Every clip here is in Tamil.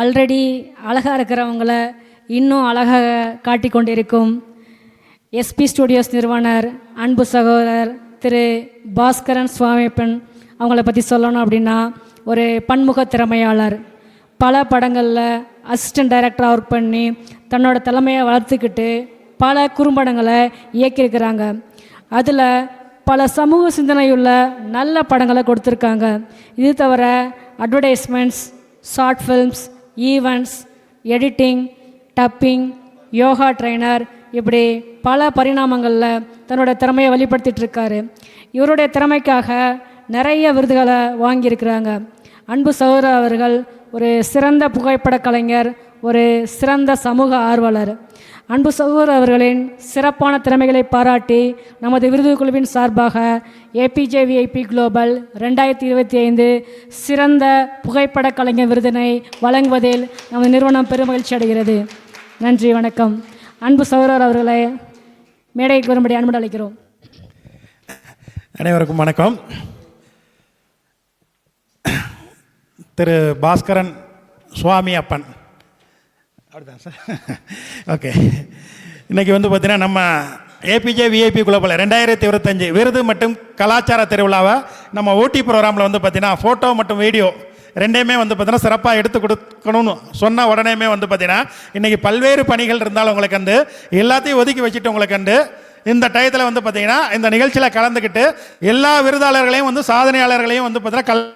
ஆல்ரெடி அழகாக இருக்கிறவங்கள இன்னும் அழகாக காட்டி கொண்டிருக்கும் எஸ்பி ஸ்டுடியோஸ் நிறுவனர் அன்பு சகோதரர் திரு பாஸ்கரன் சுவாமிப்பன் அவங்கள பற்றி சொல்லணும் அப்படின்னா ஒரு பன்முக திறமையாளர். பல படங்களில் அசிஸ்டன்ட் டைரக்டராக ஒர்க் பண்ணி தன்னோட தலைமையை வளர்த்துக்கிட்டு பல குறும்படங்களை இயக்கியிருக்கிறாங்க. அதில் பல சமூக சிந்தனையுள்ள நல்ல படங்களை கொடுத்துருக்காங்க. இது தவிர advertisements, short films, events, editing, dubbing, yoga trainer, இப்படி பல பரிணாமங்களில் தன்னோட திறமையை வெளிப்படுத்திகிட்ருக்காரு. இவருடைய திறமைக்காக நிறைய விருதுகளை வாங்கியிருக்கிறாங்க. அன்பு சகோதரர் அவர்கள் ஒரு சிறந்த புகைப்பட கலைஞர், ஒரு சிறந்த சமூக ஆர்வலர். அன்பு சகோதரர் அவர்களின் சிறப்பான திறமைகளை பாராட்டி நமது விருது குழுவின் சார்பாக ஏபிஜே விஐபி குளோபல் 2025 சிறந்த புகைப்பட கலைஞர் விருதினை வழங்குவதில் நமது நிறுவனம் பெருமகிழ்ச்சி அடைகிறது. நன்றி, வணக்கம். அன்பு சகோதரர் அவர்களை மேடைக்கு வரும்படி அன்புடன் அழைக்கிறோம். அனைவருக்கும் வணக்கம். திரு பாஸ்கரன் சுவாமி அப்பன் அப்படிதான் சார். ஓகே, இன்றைக்கி வந்து பார்த்திங்கன்னா நம்ம ஏபிஜே விஐபி குளோபல் 2025 விருது மற்றும் கலாச்சார திருவிழாவை நம்ம ஊட்டி ப்ரோக்ராமில் வந்து பார்த்திங்கன்னா ஃபோட்டோ மற்றும் வீடியோ ரெண்டையுமே வந்து பார்த்திங்கன்னா சிறப்பாக எடுத்து கொடுக்கணும்னு சொன்ன உடனேமே வந்து பார்த்திங்கன்னா இன்றைக்கி பல்வேறு பணிகள் இருந்தாலும் உங்களுக்கு வந்து எல்லாத்தையும் ஒதுக்கி வச்சுட்டு உங்களுக்கு வந்து இந்த டயத்தில் வந்து பார்த்திங்கன்னா இந்த நிகழ்ச்சியில் கலந்துக்கிட்டு எல்லா விருதாளர்களையும் வந்து சாதனையாளர்களையும் வந்து பார்த்திங்கன்னா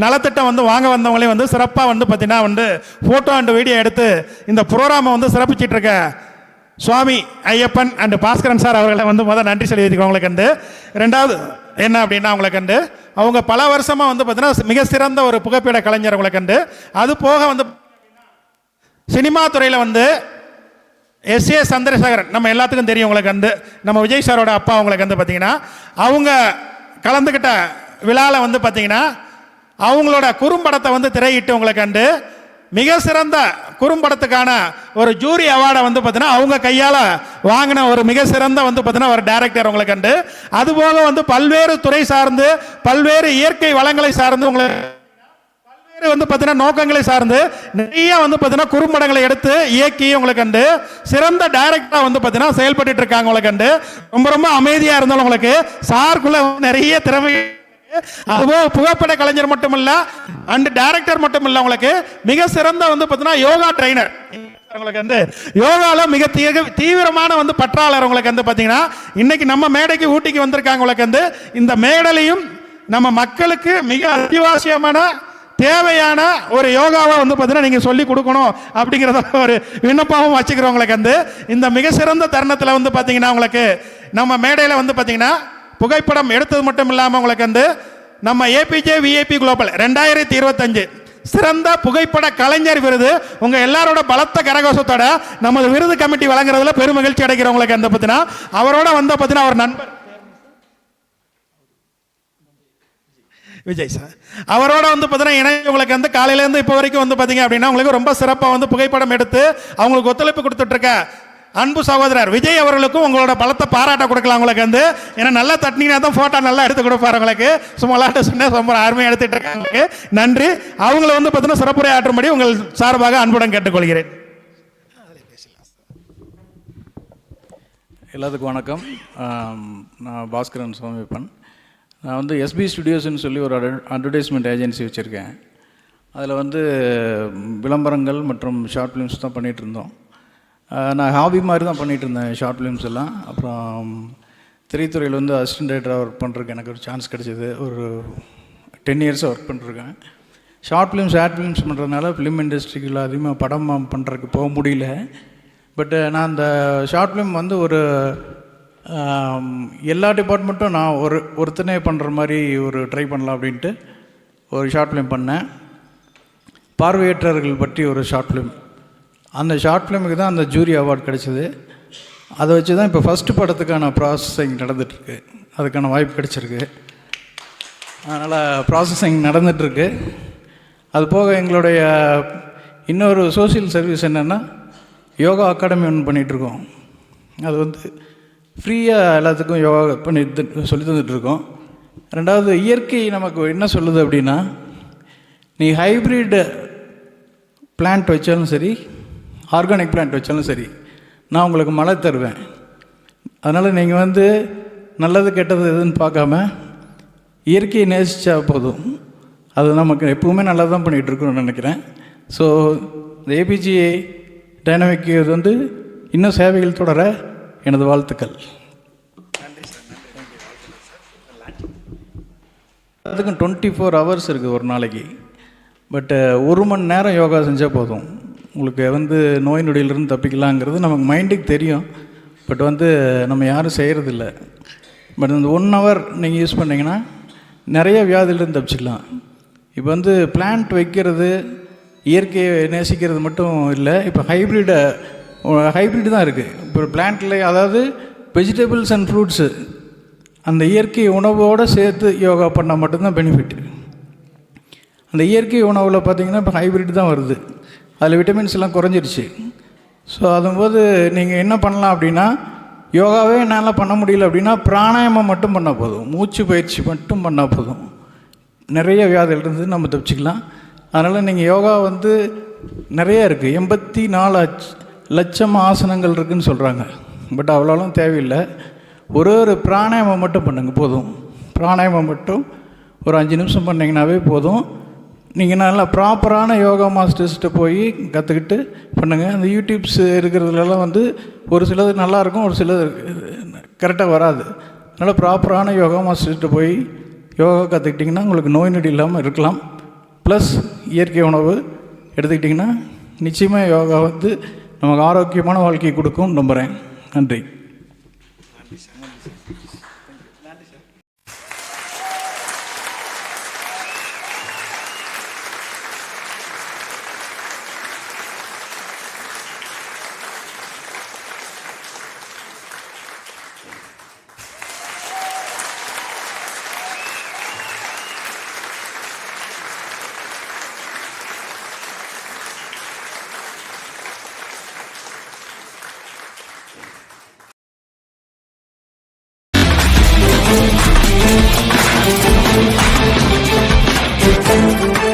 நலத்திட்டம் வந்து வாங்க வந்தவங்களையும் வந்து சிறப்பாக வந்து பார்த்தீங்கன்னா வந்து ஃபோட்டோ அண்ட் வீடியோ எடுத்து இந்த ப்ரோக்ராமை வந்து சிறப்பிச்சிட்டு இருக்க சுவாமி ஐயப்பன் அண்டு பாஸ்கரன் சார் அவர்களை வந்து முதல் நன்றி சொல்லியிருக்கோம். உங்களுக்கு வந்து ரெண்டாவது என்ன அப்படின்னா உங்களுக்கு வந்து அவங்க பல வருஷமாக வந்து பார்த்தீங்கன்னா மிக சிறந்த ஒரு புகைப்பட கலைஞர் உங்களுக்கு வந்து அது போக வந்து சினிமா துறையில் வந்து எஸ்ஏ சந்திரசேகரன் நம்ம எல்லாத்துக்கும் தெரியும். உங்களுக்கு வந்து நம்ம விஜய் சாரோட அப்பா உங்களுக்கு வந்து பார்த்தீங்கன்னா அவங்க கலந்துக்கிட்ட விழாவில் வந்து பார்த்தீங்கன்னா அவங்களோட குறும்படத்தை வந்து திரையிட்டு உங்களுக்கு கண்டு மிக சிறந்த குறும்படத்துக்கான ஒரு ஜூரி அவார்டை வந்து பார்த்தீங்கன்னா அவங்க கையால் வாங்கின ஒரு மிக சிறந்த வந்து பார்த்தீங்கன்னா ஒரு டைரக்டர் உங்களுக்கு கண்டு அதுபோக வந்து பல்வேறு துறை சார்ந்து பல்வேறு இயற்கை வளங்களை சார்ந்து உங்களுக்கு பல்வேறு வந்து பார்த்தீங்கன்னா நோக்கங்களை சார்ந்து நிறைய வந்து பார்த்தீங்கன்னா குறும்படங்களை எடுத்து இயக்கி உங்களுக்கு கண்டு சிறந்த டைரக்டராக வந்து பார்த்தீங்கன்னா செயல்பட்டு இருக்காங்க. உங்களுக்கு கண்டு ரொம்ப ரொம்ப அமைதியாக இருந்தாலும் உங்களுக்கு சார்க்குள்ள நிறைய திறமை அதுபோல் புகைப்பட கலைஞர் மட்டும் இல்ல அண்ட் டைரக்டர் மட்டும் இல்ல உங்களுக்கு மிக சிறந்த வந்து பார்த்தீங்கன்னா யோகா ட்ரைனர் உங்களுக்கு வந்து யோகால மிக தீவிரமான வந்து பற்றாளர் உங்களுக்கு வந்து பார்த்தீங்கன்னா இன்னைக்கு நம்ம மேடைக்கு ஊட்டிக்கு வந்திருக்காங்க. உங்களுக்கு வந்து இந்த மேடையிலையும் நம்ம மக்களுக்கு மிக அத்தியாவசியமான தேவையான ஒரு யோகாவை வந்து பார்த்தீங்கன்னா நீங்கள் சொல்லி கொடுக்கணும் அப்படிங்கிறத ஒரு விண்ணப்பமும் வச்சுக்கிறோம். உங்களுக்கு வந்து இந்த மிக சிறந்த தருணத்தில் வந்து பார்த்தீங்கன்னா உங்களுக்கு நம்ம மேடையில் வந்து பார்த்தீங்கன்னா புகைப்படம் எடுத்தது மட்டும் இல்லாமல் உங்களுக்கு வந்து நம்ம ஏபிஜே விஐபி குளோபல் 2025 சிறந்த புகைப்பட கலைஞர் விருது உங்க எல்லாரோட பலத்த கரகோஷத்தோட நமது விருது கமிட்டி வழங்குறதுல பெருமகிழ்ச்சி அடைகிறவங்களுக்கு வந்து பார்த்தீங்கன்னா அவரோட வந்து பார்த்தீங்கன்னா அவர் நண்பர் விஜய் சார் அவரோட வந்து பார்த்தீங்கன்னா இணைய உங்களுக்கு வந்து காலையிலேருந்து இப்போ வரைக்கும் வந்து பார்த்தீங்க அப்படின்னா உங்களுக்கு ரொம்ப சிறப்பாக வந்து புகைப்படம் எடுத்து அவங்களுக்கு ஒத்துழைப்பு கொடுத்துட்டு இருக்க அன்பு சகோதரர் விஜய் அவர்களுக்கும் உங்களோட பலத்தை பாராட்ட கொடுக்கலாம். உங்களுக்கு வந்து ஏன்னா நல்லா தட்டினீங்கன்னா தான் ஃபோட்டோ நல்லா எடுத்து கொடுப்பாரு. உங்களுக்கு சும்மா விளாட்டு சொன்னால் ரொம்ப அருமையாக எடுத்துட்டு இருக்காங்க. நன்றி. அவங்கள வந்து பார்த்தீங்கன்னா சிறப்புரை ஆற்றும்படி உங்கள் சார்பாக அன்புடன் கேட்டுக்கொள்கிறேன். எல்லாத்துக்கும் வணக்கம். நான் பாஸ்கரன் சுவாமிப்பன். நான் வந்து எஸ்பி ஸ்டுடியோஸ்ன்னு சொல்லி ஒரு அட்வர்டைஸ்மெண்ட் ஏஜென்சி வச்சுருக்கேன். அதில் வந்து விளம்பரங்கள் மற்றும் ஷார்ட் ஃபிலிம்ஸ் தான் பண்ணிகிட்டு இருந்தோம். நான் ஹாபி மாதிரி தான் பண்ணிகிட்டு இருந்தேன் ஷார்ட் ஃபிலிம்ஸ் எல்லாம். அப்புறம் திரைத்துறையில் வந்து அசிஸ்டன்ட் டைரக்டராக ஒர்க் பண்ணுறதுக்கு எனக்கு ஒரு சான்ஸ் கிடச்சிது. ஒரு 10 இயர்ஸாக ஒர்க் பண்ணிருக்கேன். ஷார்ட் ஃபிலிம்ஸ் ஆட் ஃபிலிம்ஸ் பண்ணுறதுனால ஃபிலிம் இண்டஸ்ட்ரிக்குள்ள அதிகமாக படம் பண்ணுறதுக்கு போக முடியல. பட் நான் அந்த ஷார்ட் ஃபிலிம் வந்து ஒரு எல்லா டிபார்ட்மெண்ட்டும் நான் ஒருத்தனே பண்ணுற மாதிரி ஒரு ட்ரை பண்ணலாம் அப்படின்ட்டு ஒரு ஷார்ட் ஃபிலிம் பண்ணேன். பார்வையற்றவர்கள் பற்றி ஒரு ஷார்ட் ஃபிலிம். அந்த ஷார்ட் ஃபிலிமுக்கு தான் அந்த ஜூரி அவார்டு கிடச்சிது. அதை வச்சு தான் இப்போ ஃபஸ்ட்டு படத்துக்கான ப்ராசஸிங் நடந்துகிட்ருக்கு. அதுக்கான வாய்ப்பு கிடச்சிருக்கு. அதனால் ப்ராசஸிங் நடந்துகிட்ருக்கு. அது போக எங்களுடைய இன்னொரு சோசியல் சர்வீஸ் என்னென்னா யோகா அகாடமி ஒன்று பண்ணிகிட்ருக்கோம். அது வந்து ஃப்ரீயாக எல்லாத்துக்கும் யோகா சொல்லி தந்துட்டுருக்கோம். ரெண்டாவது இயற்கை நமக்கு என்ன சொல்லுது அப்படின்னா நீ ஹைப்ரிட் பிளான்ட் வச்சாலும் சரி, ஆர்கானிக் பிளான்ட் வச்சாலும் சரி, நான் உங்களுக்கு மழை தருவேன். அதனால் நீங்கள் வந்து நல்லது கெட்டது எதுன்னு பார்க்காம இயற்கையை நேசித்தா போதும். அது நமக்கு எப்பவுமே நல்லா தான் பண்ணிகிட்ருக்கணும்னு நினைக்கிறேன். ஸோ இந்த ஏபிஜே டைனமிக் இது வந்து இன்னும் சேவைகள் தொடர எனது வாழ்த்துக்கள். அதுக்கும் 24 hours இருக்குது ஒரு நாளைக்கு. பட்டு 1 மணி நேரம் யோகா செஞ்சால் போதும். உங்களுக்கு வந்து நோய் நொடியிலிருந்து தப்பிக்கலாங்கிறது நமக்கு மைண்டுக்கு தெரியும். பட் வந்து நம்ம யாரும் செய்கிறதில்ல. பட் இந்த 1 hour நீங்கள் யூஸ் பண்ணிங்கன்னா நிறைய வியாதியிலிருந்து தப்பிச்சிக்கலாம். இப்போ வந்து பிளான்ட் வைக்கிறது, இயற்கையை நேசிக்கிறது மட்டும் இல்லை, இப்போ ஹைப்ரிடு தான் இருக்குது. இப்போ பிளான்ட்டில், அதாவது வெஜிடபிள்ஸ் அண்ட் ஃப்ரூட்ஸு, அந்த இயற்கை உணவோடு சேர்த்து யோகா பண்ணால் மட்டும்தான் பெனிஃபிட். அந்த இயற்கை உணவில் பார்த்திங்கன்னா இப்போ ஹைப்ரிட் தான் வருது. அதில் விட்டமின்ஸ் எல்லாம் குறைஞ்சிருச்சு. ஸோ அதும்போது நீங்கள் என்ன பண்ணலாம் அப்படின்னா, யோகாவே என்னால் பண்ண முடியல அப்படின்னா பிராணாயாமம் மட்டும் பண்ணால் போதும், மூச்சு பயிற்சி மட்டும் பண்ணால் போதும், நிறைய வியாதியிலிருந்து நம்ம தப்பிச்சிக்கலாம். அதனால் நீங்கள் யோகா வந்து நிறைய இருக்குது, 84 லட்சம் ஆசனங்கள் இருக்குதுன்னு சொல்கிறாங்க. பட் அவ்வளோலாம் தேவையில்லை. ஒரு பிராணாயாமம் மட்டும் பண்ணுங்கள் போதும். பிராணாயாமம் மட்டும் ஒரு 5 நிமிஷம் பண்ணிங்கனாவே போதும். நீங்கள் நல்லா ப்ராப்பரான யோகா மாஸ்டர்ஸ்கிட்ட போய் கற்றுக்கிட்டு பண்ணுங்கள். அந்த யூடியூப்ஸ் இருக்கிறதுலலாம் வந்து ஒரு சிலது நல்லாயிருக்கும், ஒரு சிலது கரெக்டாக வராது. அதனால் ப்ராப்பரான யோகா மாஸ்டர்கிட்ட போய் யோகா கற்றுக்கிட்டிங்கன்னா உங்களுக்கு நோய் நொடி இல்லாமல் இருக்கலாம். ப்ளஸ் இயற்கை உணவு எடுத்துக்கிட்டிங்கன்னா நிச்சயமாக யோகா வந்து நமக்கு ஆரோக்கியமான வாழ்க்கையை கொடுக்கும் நம்புகிறேன். நன்றி.